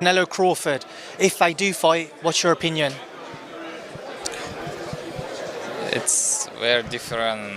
Canelo Crawford, if they do fight, what's your opinion? It's very different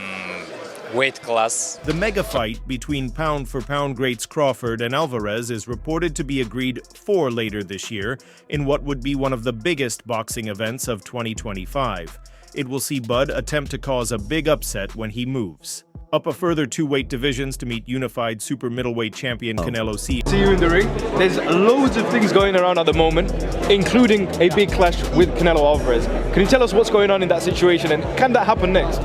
weight class. The mega fight between pound-for-pound greats Crawford and Alvarez is reported to be agreed for later this year in what would be one of the biggest boxing events of 2025. It will see Bud attempt to cause a big upset when he moves. Up a further 2 weight divisions to meet unified super middleweight champion Canelo See you in the ring. There's loads of things going around at the moment, including a big clash with Canelo Alvarez. Can you tell us what's going on in that situation, and can that happen next?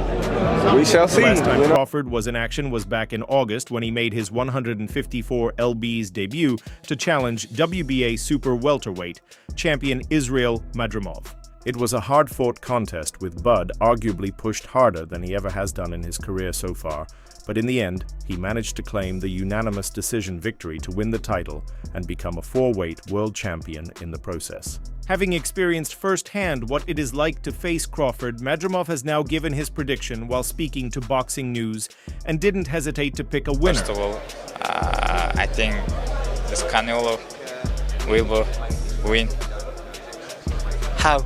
We shall see. The last time Crawford was in action was back in August when he made his 154 lbs debut to challenge WBA super welterweight champion Israel Madrimov. It was a hard-fought contest with Bud arguably pushed harder than he ever has done in his career so far, but in the end, he managed to claim the unanimous decision victory to win the title and become a 4-weight world champion in the process. Having experienced firsthand what it is like to face Crawford, Madrimov has now given his prediction while speaking to Boxing News and didn't hesitate to pick a winner. First of all, I think this Canelo will win. How?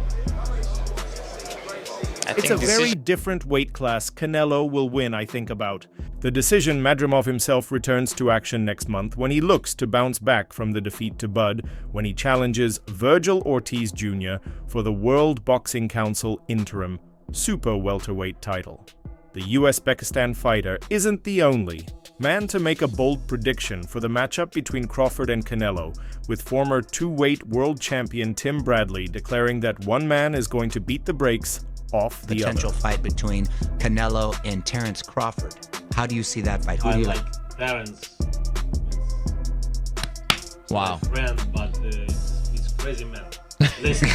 It's a very different weight class Canelo will win, I think about. The decision, Madrimov himself returns to action next month when he looks to bounce back from the defeat to Bud when he challenges Virgil Ortiz Jr. for the World Boxing Council interim super welterweight title. The Uzbekistan fighter isn't the only man to make a bold prediction for the matchup between Crawford and Canelo, with former 2-weight world champion Tim Bradley declaring that one man is going to beat the brakes off the potential other. Fight between Canelo and Terence Crawford. How do you see that fight? Who do you like Terence. Wow. Friend, but it's crazy man. Listen,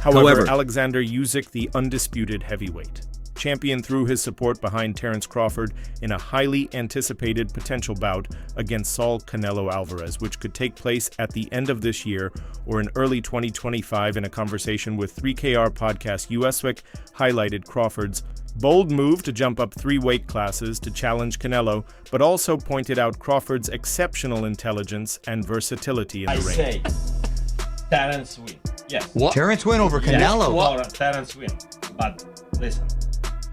However, Alexander Usyk, the undisputed heavyweight, champion threw his support behind Terence Crawford in a highly anticipated potential bout against Saul Canelo Alvarez, which could take place at the end of this year or in early 2025. In a conversation with 3KR podcast, Usyk highlighted Crawford's bold move to jump up 3 weight classes to challenge Canelo, but also pointed out Crawford's exceptional intelligence and versatility in the ring. I say Terence win. Yes. What? Terence win over Canelo? Yes, Terence win. But listen,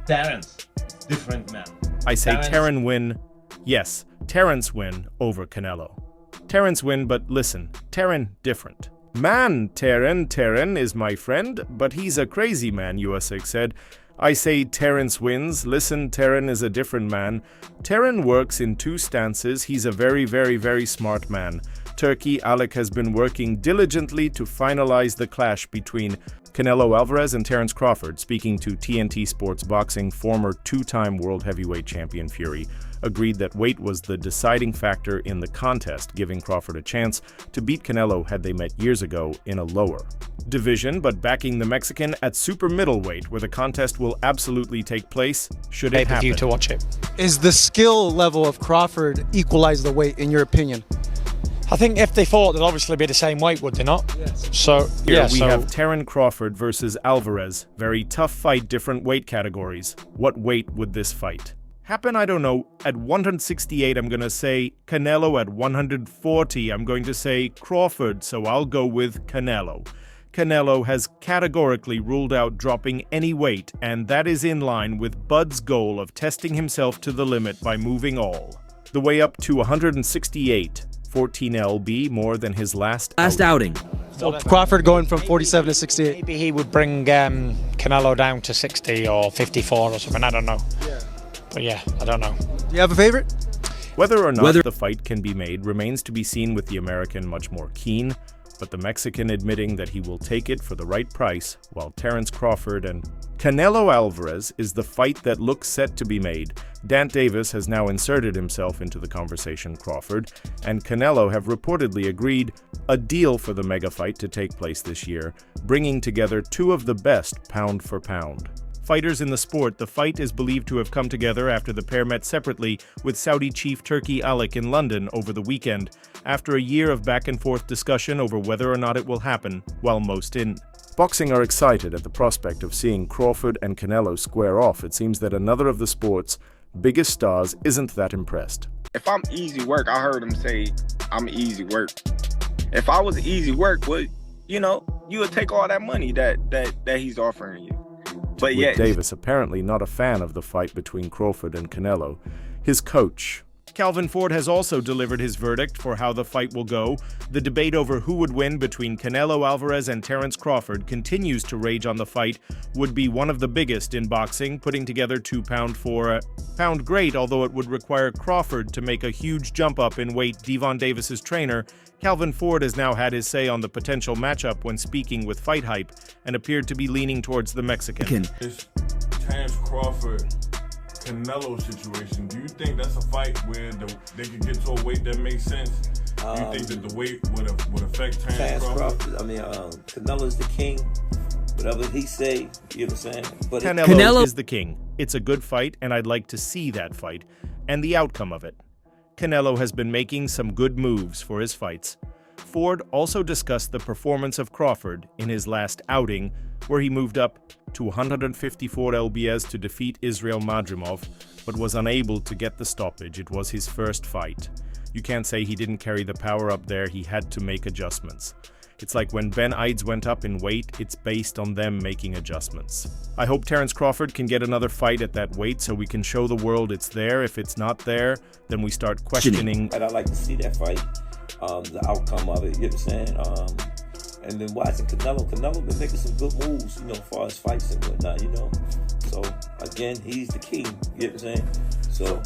Terence is different man. I say Terence win. Yes, Terence win over Canelo. Terence win, but listen, Terence different. Man, Terence is my friend, but he's a crazy man, Usyk said. I say Terence wins. Listen, Terence is a different man. Terence works in 2 stances. He's a very, very, very smart man. Turkey, Alec has been working diligently to finalize the clash between Canelo Alvarez and Terence Crawford. Speaking to TNT Sports Boxing, former 2-time world heavyweight champion Fury agreed that weight was the deciding factor in the contest, giving Crawford a chance to beat Canelo had they met years ago in a lower division, but backing the Mexican at super middleweight, where the contest will absolutely take place should it happen. To watch it. Is the skill level of Crawford equalize the weight, in your opinion? I think if they fought, they'd obviously be the same weight, would they not? Yes. So, Here we have Terence Crawford versus Alvarez. Very tough fight, different weight categories. What weight would this fight happen? I don't know. At 168, I'm going to say Canelo. At 140, I'm going to say Crawford, so I'll go with Canelo. Canelo has categorically ruled out dropping any weight, and that is in line with Bud's goal of testing himself to the limit by moving all the way up to 168. 14 lb, more than his last outing. So Crawford going from 47 to 68. Maybe he would bring Canelo down to 60 or 54 or something, I don't know. Yeah. But yeah, I don't know. Do you have a favorite? Whether or not the fight can be made remains to be seen, with the American much more keen, but the Mexican admitting that he will take it for the right price, while Terence Crawford and Canelo Alvarez is the fight that looks set to be made. Dant Davis has now inserted himself into the conversation. Crawford and Canelo have reportedly agreed a deal for the mega fight to take place this year, bringing together 2 of the best pound for pound fighters in the sport. The fight is believed to have come together after the pair met separately with Saudi chief Turki Alek in London over the weekend, after a year of back-and-forth discussion over whether or not it will happen, while most in boxing are excited at the prospect of seeing Crawford and Canelo square off. It seems that another of the sport's biggest stars isn't that impressed. If I'm easy work, I heard him say I'm easy work. If I was easy work, you would take all that money that he's offering you. But With yeah, Davis apparently not a fan of the fight between Crawford and Canelo. His coach, Calvin Ford, has also delivered his verdict for how the fight will go. The debate over who would win between Canelo Alvarez and Terence Crawford continues to rage on. The fight would be one of the biggest in boxing, putting together 2 pound for a pound great, although it would require Crawford to make a huge jump up in weight. Devon Davis's trainer, Calvin Ford, has now had his say on the potential matchup when speaking with Fight Hype and appeared to be leaning towards the Mexican. This Terence Crawford Canelo situation, do you think that's a fight where they could get to a weight that makes sense? Do you think that the weight would affect Terence Crawford? I mean, Canelo's the king. Whatever he say, you know what I'm saying? But Canelo is the king. It's a good fight, and I'd like to see that fight and the outcome of it. Canelo has been making some good moves for his fights. Ford also discussed the performance of Crawford in his last outing, where he moved up to 154 lbs to defeat Israel Madrimov, but was unable to get the stoppage. It was his first fight. You can't say he didn't carry the power up there. He had to make adjustments. It's like when Ben Ides went up in weight, it's based on them making adjustments. I hope Terence Crawford can get another fight at that weight so we can show the world it's there. If it's not there, then we start questioning. I'd like to see that fight, the outcome of it, you know what I'm saying? And then watching Canelo been making some good moves, as far as fights and whatnot, So, again, he's the king, you know what I'm saying? So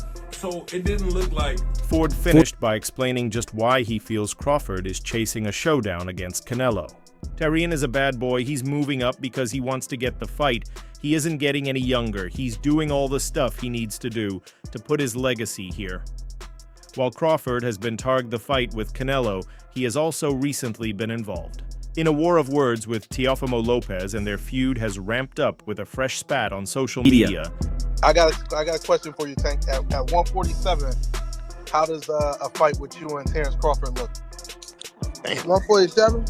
it didn't look like... Ford finished by explaining just why he feels Crawford is chasing a showdown against Canelo. Tyrion is a bad boy. He's moving up because he wants to get the fight. He isn't getting any younger. He's doing all the stuff he needs to do to put his legacy here. While Crawford has been tagged the fight with Canelo, he has also recently been involved in a war of words with Teofimo Lopez, and their feud has ramped up with a fresh spat on social media. I got a question for you, Tank. At 147, how does a fight with you and Terence Crawford look? 147?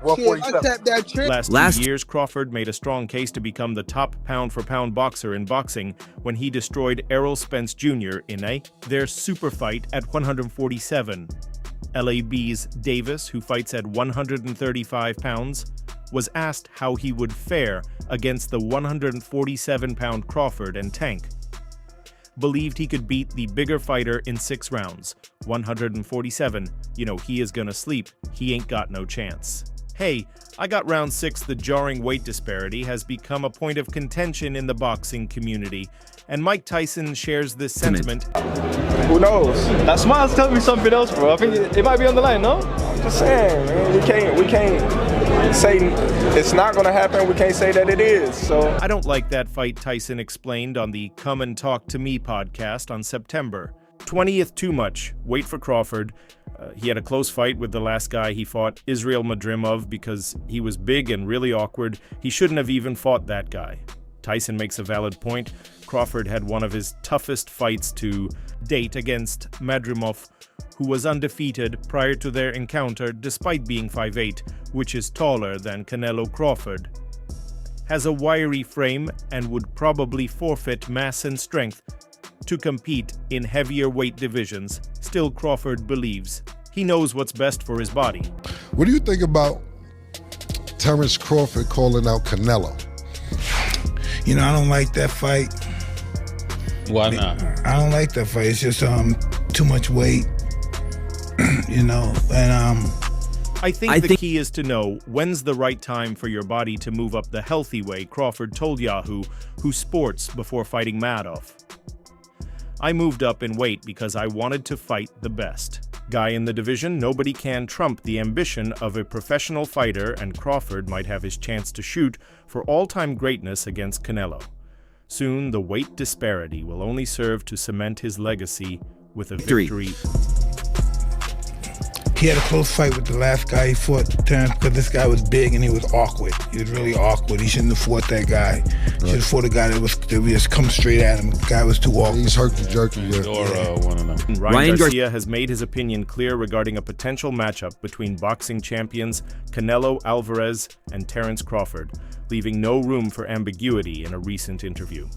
147. Last 2 years, Crawford made a strong case to become the top pound-for-pound boxer in boxing when he destroyed Errol Spence Jr. in their super fight at 147. LAB's Davis, who fights at 135 pounds, was asked how he would fare against the 147-pound Crawford, and Tank believed he could beat the bigger fighter in 6 rounds. 147, he is gonna sleep. He ain't got no chance. Hey, I got round 6. The jarring weight disparity has become a point of contention in the boxing community, and Mike Tyson shares this sentiment. Who knows? That smile's telling me something else, bro. I think it might be on the line, no? I'm just saying, man, we can't say it's not gonna happen. We can't say that it is. So I don't like that fight, Tyson explained on the Come and Talk to Me podcast on September 20th. Too much. Wait for Crawford. He had a close fight with the last guy he fought, Israel Madrimov, because he was big and really awkward. He shouldn't have even fought that guy. Tyson makes a valid point. Crawford had one of his toughest fights to date against Madrimov, who was undefeated prior to their encounter despite being 5'8", which is taller than Canelo. Crawford has a wiry frame and would probably forfeit mass and strength to compete in heavier weight divisions. Still, Crawford believes he knows what's best for his body. What do you think about Terence Crawford calling out Canelo? I don't like that fight. Why not? I don't like that fight. It's just too much weight, and I think the key is to know when's the right time for your body to move up the healthy way, Crawford told Yahoo, who sports before fighting Madoff. I moved up in weight because I wanted to fight the best guy in the division. Nobody can trump the ambition of a professional fighter, and Crawford might have his chance to shoot for all-time greatness against Canelo. Soon, the weight disparity will only serve to cement his legacy with a victory. He had a close fight with the last guy he fought, Terence, because this guy was big and he was awkward. He was really awkward. He shouldn't have fought that guy. He should have fought a guy that would just come straight at him. The guy was too awkward. He's herky-jerky. One of them. Ryan Garcia has made his opinion clear regarding a potential matchup between boxing champions Canelo Alvarez and Terence Crawford, leaving no room for ambiguity in a recent interview.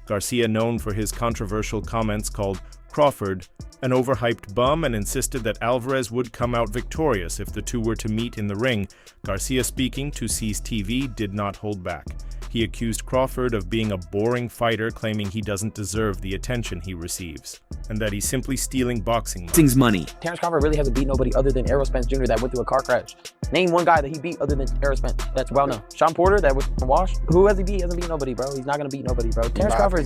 Garcia, known for his controversial comments called Crawford an overhyped bum and insisted that Alvarez would come out victorious if the two were to meet in the ring. Garcia, speaking to Seize TV, did not hold back. He accused Crawford of being a boring fighter, claiming he doesn't deserve the attention he receives, and that he's simply stealing boxing money. Terence Crawford really hasn't beat nobody other than Errol Spence Jr. that went through a car crash. Name one guy that he beat other than Errol Spence that's well known. Sean Porter that was from Wash. Who has he beat? He hasn't beat nobody, bro. He's not gonna beat nobody, bro. Terence Crawford is